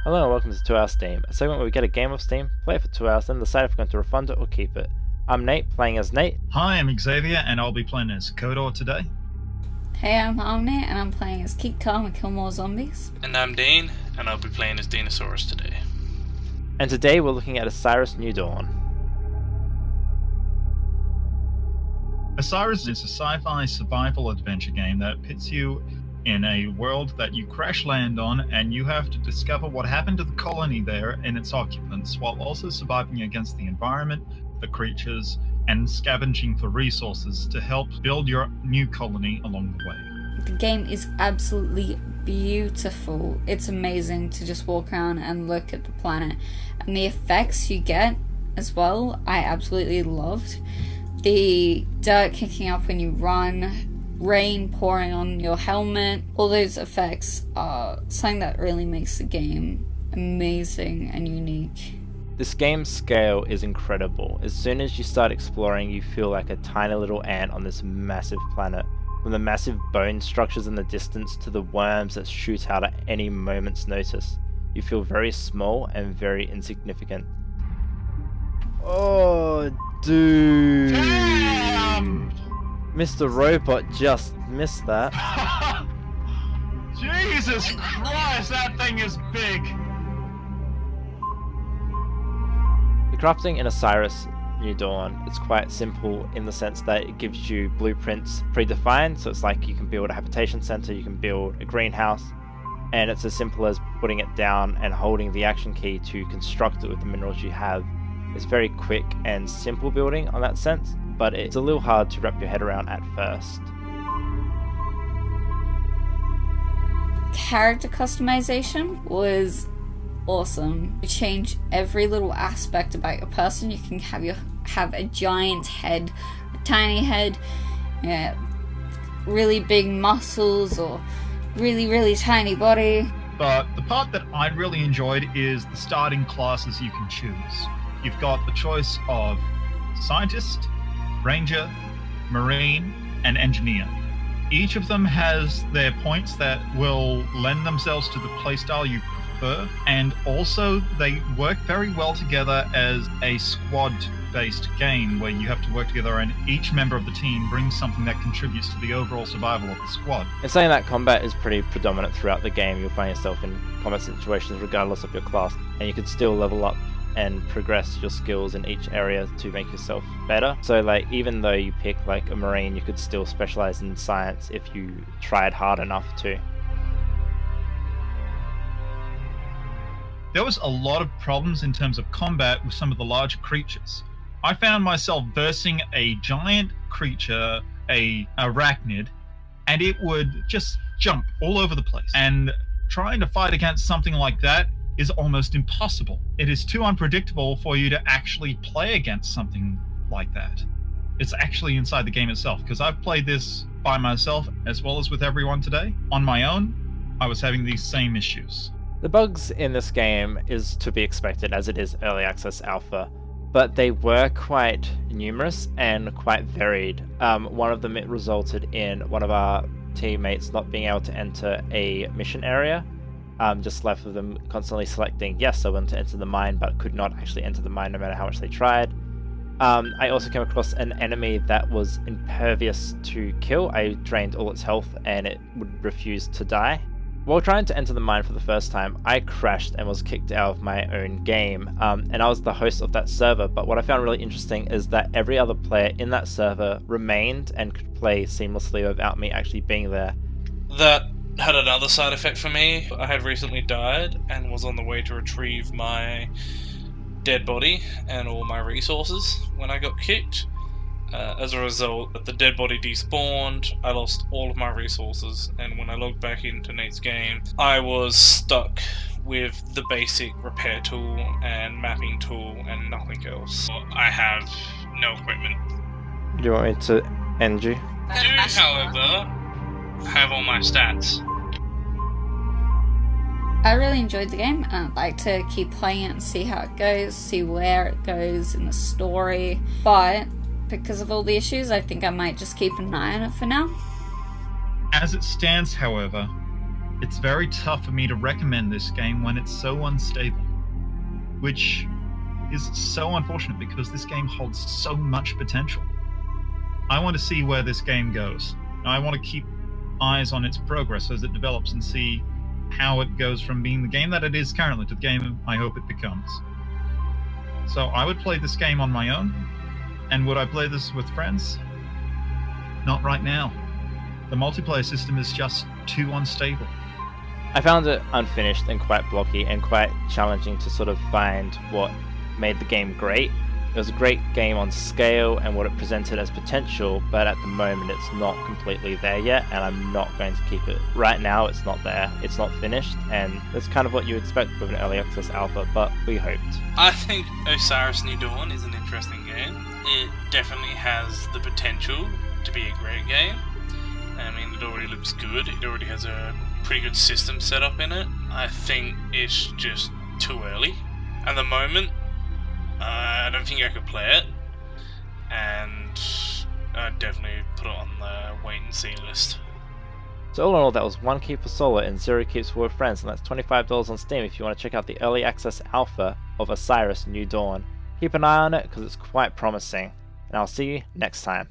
Hello and welcome to 2 Hour Steam, a segment where we get a game of Steam, play it for 2 hours, then decide if we're going to refund it or keep it. I'm Nate, playing as Nate. Hi, I'm Xavier, and I'll be playing as Kodor today. Hey, I'm Omni, and I'm playing as Keep Calm and Kill More Zombies. And I'm Dean, and I'll be playing as Dinosaurus today. And today we're looking at Osiris New Dawn. Osiris is a sci-fi survival adventure game that pits you in a world that you crash land on, and you have to discover what happened to the colony there and its occupants, while also surviving against the environment, the creatures, and scavenging for resources to help build your new colony along the way. The game is absolutely beautiful. It's amazing to just walk around and look at the planet. And the effects you get as well, I absolutely loved. The dirt kicking up when you run, rain pouring on your helmet, all those effects are something that really makes the game amazing and unique. This game's scale is incredible. As soon as you start exploring, you feel like a tiny little ant on this massive planet. From the massive bone structures in the distance to the worms that shoot out at any moment's notice, you feel very small and very insignificant. Oh, dude! Damn! Mr. Robot just missed that. Jesus Christ, that thing is big! The crafting in Osiris New Dawn is quite simple in the sense that it gives you blueprints predefined, so it's like you can build a habitation center, you can build a greenhouse, and it's as simple as putting it down and holding the action key to construct it with the minerals you have. It's very quick and simple building on that sense, but it's a little hard to wrap your head around at first. Character customization was awesome. You change every little aspect about your person. You can have a giant head, a tiny head, really big muscles, or really tiny body. But the part that I really enjoyed is the starting classes you can choose. You've got the choice of scientist, ranger, marine, and engineer. Each of them has their points that will lend themselves to the playstyle you prefer, and also they work very well together as a squad-based game where you have to work together and each member of the team brings something that contributes to the overall survival of the squad. In saying that, combat is pretty predominant throughout the game. You'll find yourself in combat situations regardless of your class, and you can still level up and progress your skills in each area to make yourself better. So like, even though you pick like a marine, you could still specialize in science if you tried hard enough to. There was a lot of problems in terms of combat with some of the larger creatures. I found myself versing a giant creature, a arachnid, and it would just jump all over the place. And trying to fight against something like that is almost impossible. It is too unpredictable for you to actually play against something like that. It's actually inside the game itself, because I've played this by myself as well as with everyone today. On my own, I was having these same issues. The bugs in this game is to be expected as it is early access alpha, but they were quite numerous and quite varied. One of them, it resulted in one of our teammates not being able to enter a mission area. Just left with them constantly selecting, yes, I want to enter the mine, but could not actually enter the mine no matter how much they tried. I also came across an enemy that was impervious to kill. I drained all its health and it would refuse to die. While trying to enter the mine for the first time, I crashed and was kicked out of my own game, and I was the host of that server, but what I found really interesting is that every other player in that server remained and could play seamlessly without me actually being there. That had another side effect for me. I had recently died and was on the way to retrieve my dead body and all my resources when I got kicked. As a result, the dead body despawned, I lost all of my resources, and when I logged back into Nate's game, I was stuck with the basic repair tool and mapping tool and nothing else. I have no equipment. Do you want me to end you? I do, however, have all my stats. I really enjoyed the game, and I'd like to keep playing it and see how it goes, see where it goes in the story, but because of all the issues, I think I might just keep an eye on it for now. As it stands, however, it's very tough for me to recommend this game when it's so unstable, which is so unfortunate because this game holds so much potential. I want to see where this game goes. I want to keep eyes on its progress as it develops and see how it goes from being the game that it is currently to the game I hope it becomes. So I would play this game on my own, and would I play this with friends? Not right now. The multiplayer system is just too unstable. I found it unfinished and quite blocky and quite challenging to sort of find what made the game great. It was a great game on scale and what it presented as potential, but at the moment it's not completely there yet, and I'm not going to keep it. Right now it's not there, it's not finished, and that's kind of what you expect with an early access alpha, but we hoped. I think Osiris New Dawn is an interesting game. It definitely has the potential to be a great game. I mean, it already looks good, it already has a pretty good system set up in it. I think it's just too early. At the moment, I don't think I could play it, and I'd definitely put it on the wait and see list. So all in all, that was 1 keep for solo and 0 keeps for friends, and that's $25 on Steam if you want to check out the early access alpha of Osiris New Dawn. Keep an eye on it because it's quite promising, and I'll see you next time.